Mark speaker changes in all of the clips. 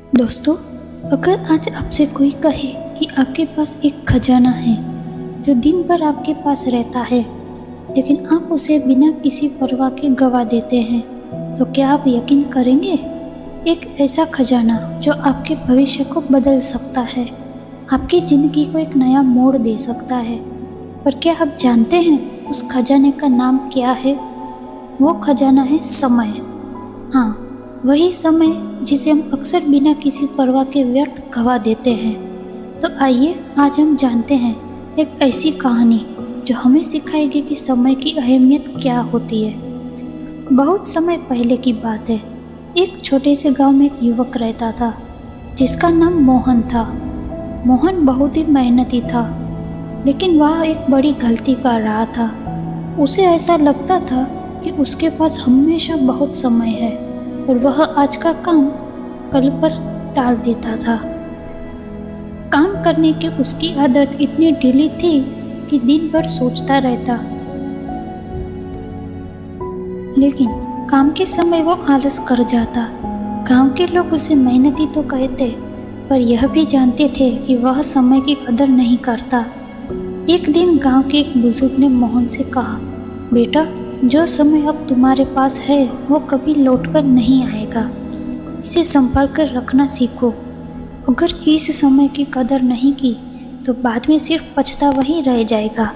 Speaker 1: दोस्तों, अगर आज आपसे कोई कहे कि आपके पास एक खजाना है जो दिन भर आपके पास रहता है, लेकिन आप उसे बिना किसी परवाह के गवा देते हैं, तो क्या आप यकीन करेंगे? एक ऐसा खजाना जो आपके भविष्य को बदल सकता है, आपकी ज़िंदगी को एक नया मोड़ दे सकता है। पर क्या आप जानते हैं उस खजाने का नाम क्या है? वो खजाना है समय। हाँ, वही समय जिसे हम अक्सर बिना किसी परवाह के व्यर्थ गवा देते हैं। तो आइए आज हम जानते हैं एक ऐसी कहानी जो हमें सिखाएगी कि समय की अहमियत क्या होती है। बहुत समय पहले की बात है। एक छोटे से गांव में एक युवक रहता था जिसका नाम मोहन था। मोहन बहुत ही मेहनती था, लेकिन वह एक बड़ी गलती कर रहा था। उसे ऐसा लगता था कि उसके पास हमेशा बहुत समय है और वह आज का काम कल पर टाल देता था। काम करने की उसकी आदत इतनी ढीली थी कि दिन भर सोचता रहता, लेकिन काम के समय वो आलस कर जाता। गांव के लोग उसे मेहनती तो कहते, पर यह भी जानते थे कि वह समय की कदर नहीं करता। एक दिन गांव के एक बुजुर्ग ने मोहन से कहा, बेटा, जो समय अब तुम्हारे पास है वो कभी लौटकर नहीं आएगा। इसे संभाल कर रखना सीखो। अगर इस समय की कदर नहीं की तो बाद में सिर्फ पछतावा ही रह जाएगा।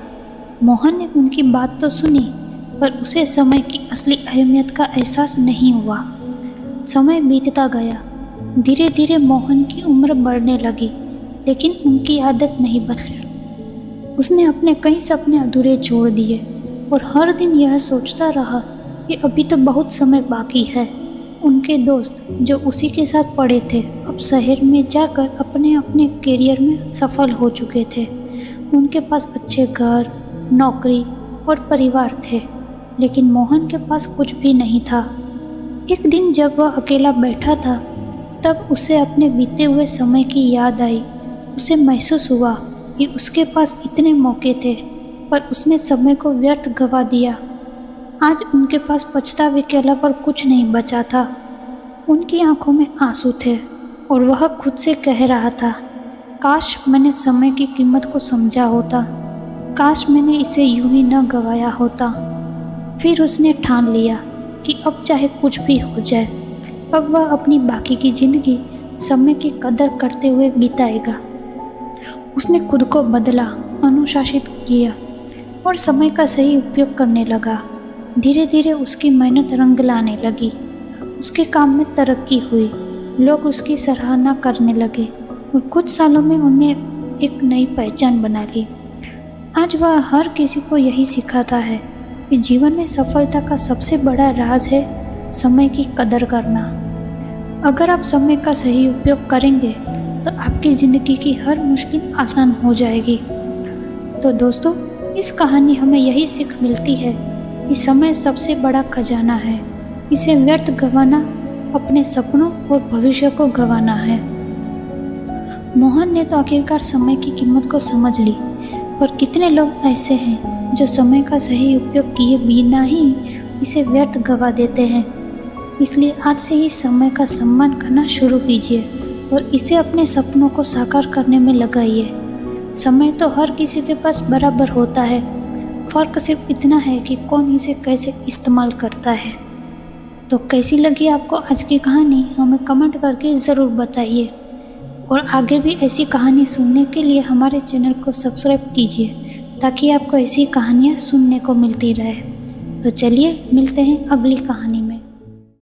Speaker 1: मोहन ने उनकी बात तो सुनी, पर उसे समय की असली अहमियत का एहसास नहीं हुआ। समय बीतता गया। धीरे धीरे मोहन की उम्र बढ़ने लगी, लेकिन उनकी आदत नहीं बदली। उसने अपने कई सपने अधूरे छोड़ दिए और हर दिन यह सोचता रहा कि अभी तो बहुत समय बाकी है। उनके दोस्त जो उसी के साथ पढ़े थे, अब शहर में जाकर अपने अपने करियर में सफल हो चुके थे। उनके पास अच्छे घर, नौकरी और परिवार थे, लेकिन मोहन के पास कुछ भी नहीं था। एक दिन जब वह अकेला बैठा था, तब उसे अपने बीते हुए समय की याद आई। उसे महसूस हुआ कि उसके पास इतने मौके थे, पर उसने समय को व्यर्थ गवा दिया। आज उनके पास पछतावे के अलावा कुछ नहीं बचा था। उनकी आंखों में आंसू थे और वह खुद से कह रहा था, काश मैंने समय की कीमत को समझा होता, काश मैंने इसे यूं ही न गवाया होता। फिर उसने ठान लिया कि अब चाहे कुछ भी हो जाए, अब वह अपनी बाकी की जिंदगी समय की कदर करते हुए बिताएगा। उसने खुद को बदला, अनुशासित किया और समय का सही उपयोग करने लगा। धीरे धीरे उसकी मेहनत रंग लाने लगी। उसके काम में तरक्की हुई, लोग उसकी सराहना करने लगे और कुछ सालों में उन्हें एक नई पहचान बना ली। आज वह हर किसी को यही सिखाता है कि जीवन में सफलता का सबसे बड़ा राज है समय की कदर करना। अगर आप समय का सही उपयोग करेंगे तो आपकी ज़िंदगी की हर मुश्किल आसान हो जाएगी। तो दोस्तों, इस कहानी हमें यही सीख मिलती है कि समय सबसे बड़ा खजाना है। इसे व्यर्थ गंवाना अपने सपनों और भविष्य को गंवाना है। मोहन ने तो आखिरकार समय की कीमत को समझ ली, पर कितने लोग ऐसे हैं जो समय का सही उपयोग किए बिना ही इसे व्यर्थ गंवा देते हैं। इसलिए आज से ही समय का सम्मान करना शुरू कीजिए और इसे अपने सपनों को साकार करने में लगाइए। समय तो हर किसी के पास बराबर होता है, फ़र्क सिर्फ इतना है कि कौन इसे कैसे इस्तेमाल करता है। तो कैसी लगी आपको आज की कहानी, हमें कमेंट करके ज़रूर बताइए और आगे भी ऐसी कहानी सुनने के लिए हमारे चैनल को सब्सक्राइब कीजिए, ताकि आपको ऐसी कहानियाँ सुनने को मिलती रहे। तो चलिए मिलते हैं अगली कहानी में।